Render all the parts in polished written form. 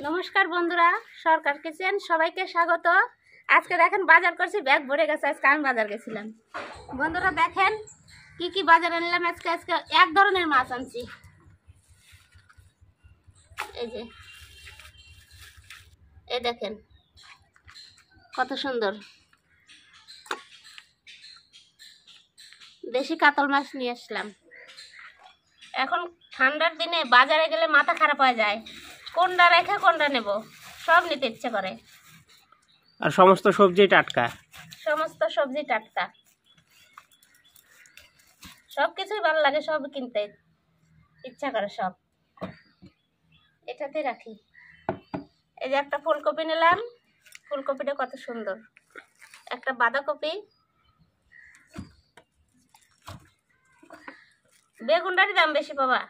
নমস্কার বন্ধুরা, সরকার কিচেন সবাইকে স্বাগত। আজকে দেখেন বাজার করছি, ব্যাগ ভরে গেছে। আজকে আমি বাজার গেছিলাম। বন্ধুরা দেখেন কি কি বাজার আনলাম। আজকে এক ধরনের মাছ আনছি। এই যে এই দেখেন কত সুন্দর দেশি কাতল মাছ নিয়ে আসলাম। এখন ঠান্ডার দিনে বাজারে গেলে মাথা খারাপ হয়ে যায়, কোনটা রেখে কোনটা নেব, সব নিতে ইচ্ছে করে। আর সমস্ত সবজি টাটকা, সমস্ত সবজি টাটকা, সব কিছুই ভালো লাগে, সব কিনতে ইচ্ছা করে। সব এটাতে রাখি। এই যে একটা ফুলকপি নিলাম, ফুলকপিটা কত সুন্দর। একটা বাঁধাকপি, বেগুনটারই দাম বেশি বাবা,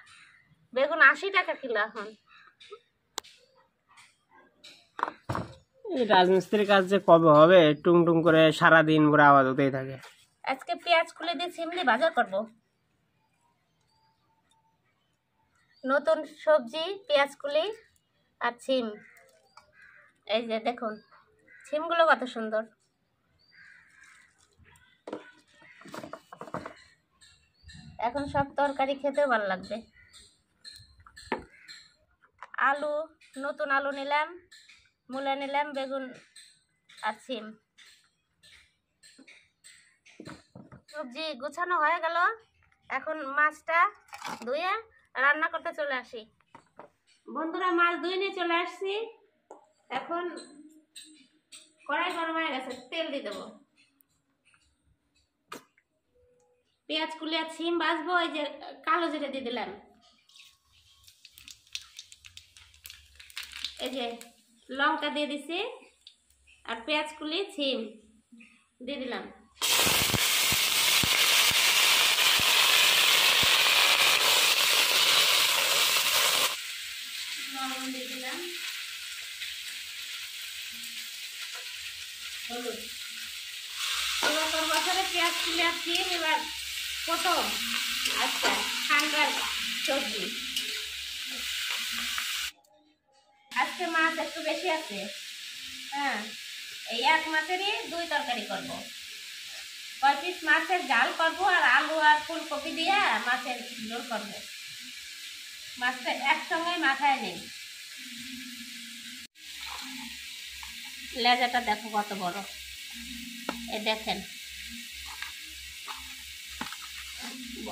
বেগুন 80 টাকা কিলো এখন। এই রাজমিস্ত্রির কাজ যে কবে হবে, টুং টুং করে সারাদিন পুরো আওয়াজ হতেই থাকে। আজকে পেঁয়াজ খুলে দিয়ে সিম দিয়ে বাজার করব। নতুন সবজি, পেঁয়াজ কুলি আর সিম। এই যে দেখুন সিমগুলো কত সুন্দর। এখন সব তরকারি খেতেও ভালো লাগবে। আলু, নতুন আলু নিলাম, মূলা নিলাম, বেগুন আর সিম। সবজি গোছানো হয়ে গেল। এখন মাছটা ধুয়ে রান্না করতে চলে আসি। বন্ধুরা মাছ ধুয়ে নিয়ে চলে আসছি। এখন কড়াই গরম হয়ে গেছে, তেল দিয়ে দেবো। পেঁয়াজ কুলি আর সিম ভাজবো। এই যে কালো জিরে দিয়ে দিলাম। এই যে লঙ্কা দিয়ে দিছি, আর পেঁয়াজ কুলি সিম দিয়ে দিলাম। লবণ দিয়ে দিলাম, হলুদ। এবছর বছরে পেঁয়াজ কুলি আর সিম এবার প্রথম। আচ্ছা, ঠান্ডার সবজি। আজকে মাছ একটু বেশি আছে। হ্যাঁ, এই এক মাছেরই 2 তরকারি করব। 5 পিস মাছের ঝাল করব, আর আলু আর ফুলকপি দিয়ে মাছের ঝোল করব। মাছটা একসঙ্গে মাথায় নেই। লেজাটা দেখো কত বড়। এই দেখেন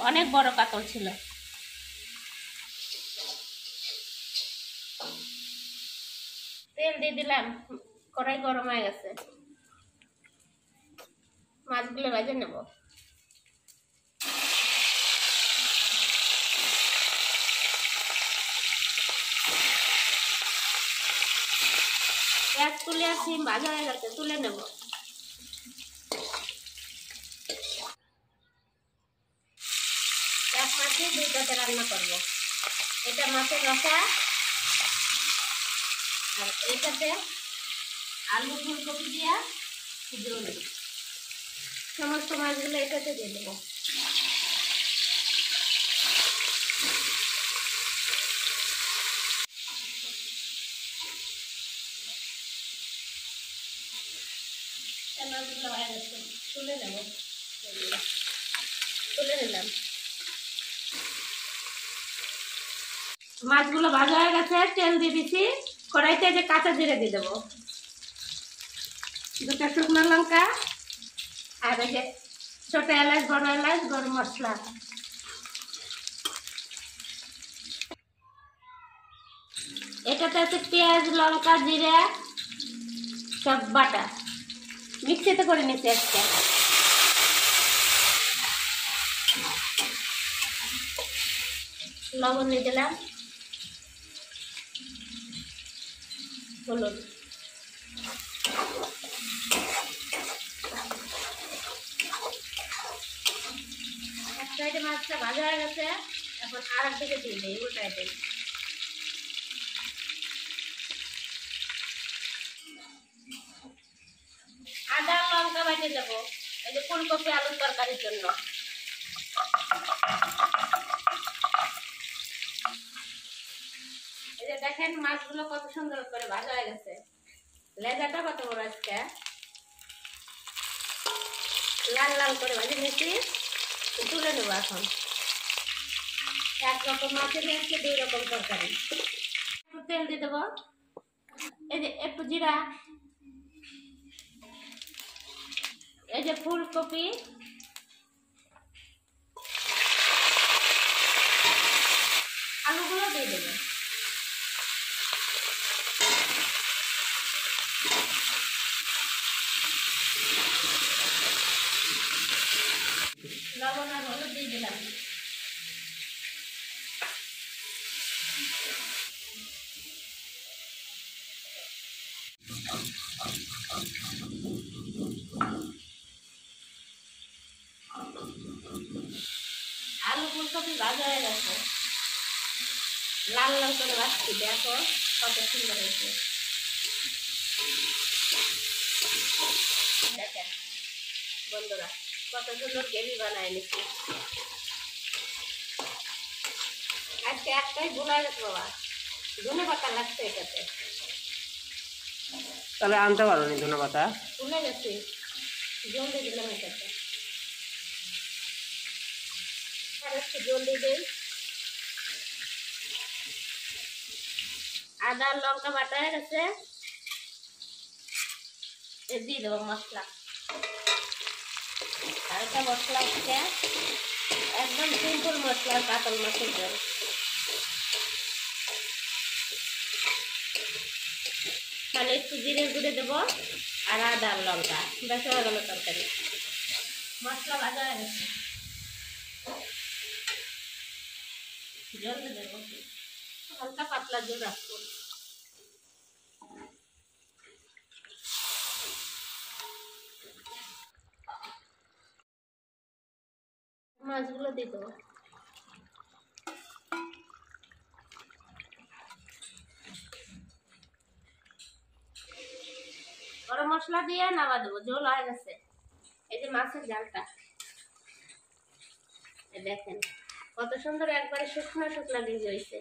অনেক বড় কাতল ছিল। তেল দিয়ে দিলাম, কড়াই গরম হয়ে গেছে। মাছগুলো ভেজে নেব। পেঁয়াজ তুলে আর সিম ভাজা হয়ে গেছে, তুলে নেব। এক মাছে 2টাতে রান্না করব। এটা মাছের রসা, আর এটাতে আলু ফুলকপি দিয়া ঝোল। সমস্ত মাছগুলো এটাতে দিয়ে দেবো। মাছগুলো হয়ে গেছে, তুলে নেব। তুলে নিলাম। মাছগুলো ভাজা হয়ে গেছে, তেল দিয়ে দিচ্ছি। কড়াইতে যে কাঁচা জিরে দিয়ে দেবো, 2টা শুকনো লঙ্কা, আর এই যে ছোট এলাচ, বড় এলাচ, গরম মশলা। এটাতে আছে পেঁয়াজ, লঙ্কা, জিরা সব বাটা, মিক্সিতে করে নিচ্ছি আজকে। লবণ দিয়ে দিলাম, হলুদ। এক সাইডে মাছটা ভাজা হয়ে গেছে, এখন আর এক দিকে দিয়ে দিই, উল্টাই দিই। আদা লঙ্কা বাটে দেবো, এই যে ফুলকপি আলুর তরকারির জন্য। এই যে দেখেন মাছগুলো কত সুন্দর করে ভাজা হয়ে গেছে। লেজাটা কত বড় আজকে লাল লাল করে ভাজে নিয়েছি, তুলে নেবো এখন। একরকম মাছের আজকে 2 রকম তরকারি। একটু তেল দিয়ে দেবো, এই যে একটু জিরা, এই যে ফুলকপি, আলুগুলো দিয়ে দেবো। লবণ আর হলুদ দিয়ে দিলাম। আলু ফুলকপি ভাজা হয়ে গেছে, লাল লাল করে ভাজছি, দেখো কত সুন্দর হয়েছে। দেখেন বন্ধুরা কত সুন্দর গ্রেভি বানায় নিচ্ছি। আজকে একটাই ভুলা গেছে বাবা, ধনে পাতা লাগছে এটাতে। তাহলে আনতে পারো নি ধনে পাতা? ভুলে গেছি, জল দিয়ে দিলাম এটাতে। আর একটু জল দিয়ে দিই। আদা লঙ্কা বাটা হয়ে গেছে, দিয়ে দেবো মশলা। হালকা মশলা হচ্ছে, একদম সিম্পল মশলা, কাতল মাছের জল। তাহলে একটু জিরের গুঁড়ে দেবো আর আদা লঙ্কা, বেশ হয়ে গেল তরকারি। মশলা ভাজা হয়ে গেছে, জল দিয়ে দেবো, হালকা পাতলা জল রাখবো। মাছগুলো দিয়ে দেবো। গরম মশলা দিয়ে নামা দেবো, ঝোল হয়ে গেছে। এই যে মাছের জালটা দেখেন কত সুন্দর, একবারে শুকনা শুকনা বীজ হয়েছে।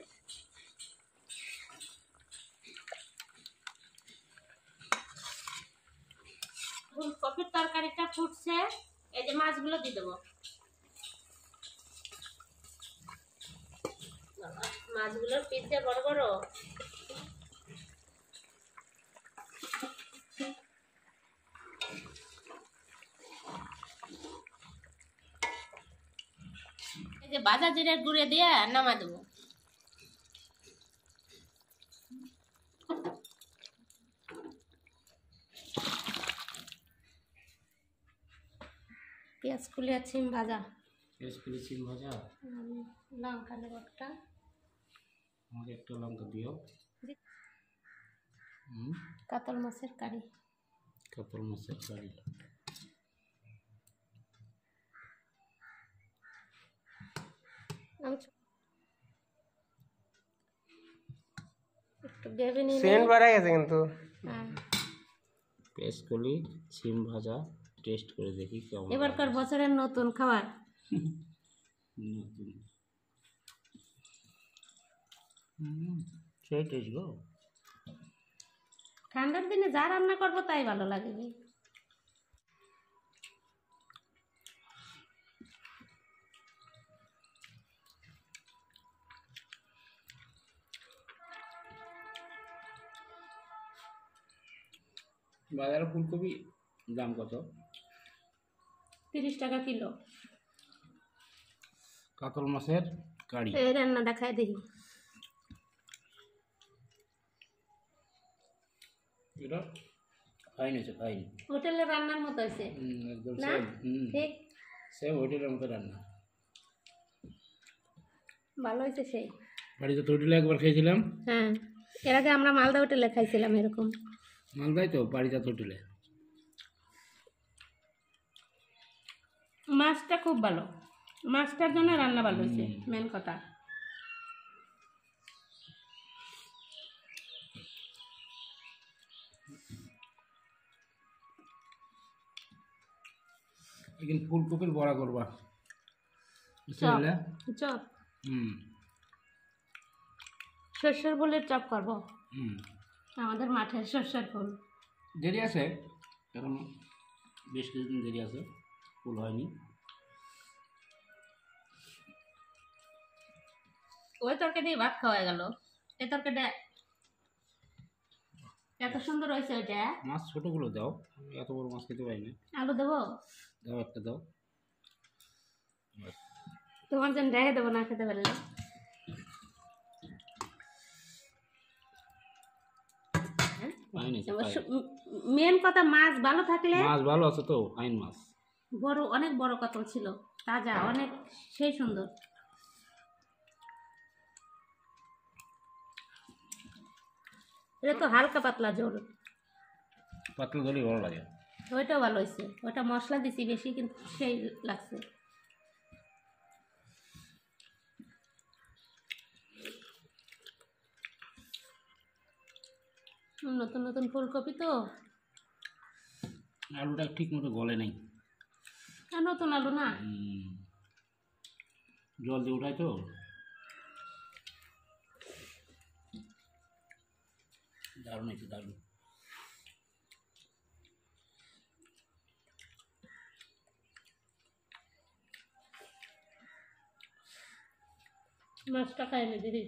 ফুলকপির তরকারিটা ফুটছে, এই যে মাছগুলো দিয়ে দেবো। মাছগুলোর পিস বড় বড়। এই যে ভাজা জিরের গুঁড়ে দিয়ে নামা দেবো। পেঁয়াজ কুলি আর সিম ভাজা, পেঁয়াজ কুলি সিম ভাজা, লঙ্কা দেবো একটা। আমাকে একটা লঙ্কা দিও। কাতল মাছের কারি, কাতল মাছের কারি। একটু গ্রেভি নিয়ে সেন্ট বাড়া গেছে কিন্তু। পেঁয়াজ কলি সিম ভাজা টেস্ট করে দেখি কেমন। এবারকার বছরের নতুন খাবার। নতুন সেই টেস্ট গো। ঠান্ডার দিনে যা রান্না করবো তাই ভালো লাগবে। বাজারে ফুলকপি দাম কত? 30 টাকা কিলো। কাতল মাছের কারি এই রান্না দেখায় দেখি। এটা খাইনি, খাইনি। হোটেলের রান্নার মতো হয়েছে একদম না? সেম। ঠিক সেম হোটেলের মতো রান্না। ভালো হয়েছে সেই। বাড়িতে তো হোটেলে একবার খেয়েছিলাম। হ্যাঁ, এর আগে আমরা মালদা হোটেলে খাইছিলাম এরকম। মালদায় তো পারিজাত হোটেলে। মাছটা খুব ভালো, মাছটার জন্য রান্না ভালো হয়েছে মেন কথা। একদিন ফুলকপির বড়া করবা, চপ চপ। সর্ষের ফুলের চপ করব হুম, আমাদের মাঠের সর্ষের ফুল। দেরি আছে এখন, বেশ কিছুদিন দেরি আছে, ফুল হয়নি। ওই তরকারি দিয়ে ভাত খাওয়া গেল। এই তরকারিটা এত সুন্দর হয়েছে। ওইটা মাছ ছোটোগুলো দাও, আমি এত বড় মাছ খেতে পারি না। আলু দেবো, দাও একটা দাও। তোমার জন্য রেখে দেবো না খেতে পারলে। ফাইন আছে, fine। মেন কথা মাছ ভালো থাকলে, মাছ ভালো আছে তো, ফাইন মাছ। বড় অনেক বড় কাতল ছিল, তাজা অনেক, সেই সুন্দর। এটা তো হালকা পাতলা ঝোল, পাতলা ধরে ভালো লাগে। ওইটাও ভালো হয়েছে। ওটা মশলা দিছি বেশি, কিন্তু সেই লাগছে। নতুন নতুন ফুলকপি তো, আলুটা ঠিক মতো গলে নাই। আর নতুন আলু না। জল দিয়ে উঠাই তো, দারুণ হয়েছে, দারুণ। মাছটা খাই না দিদি।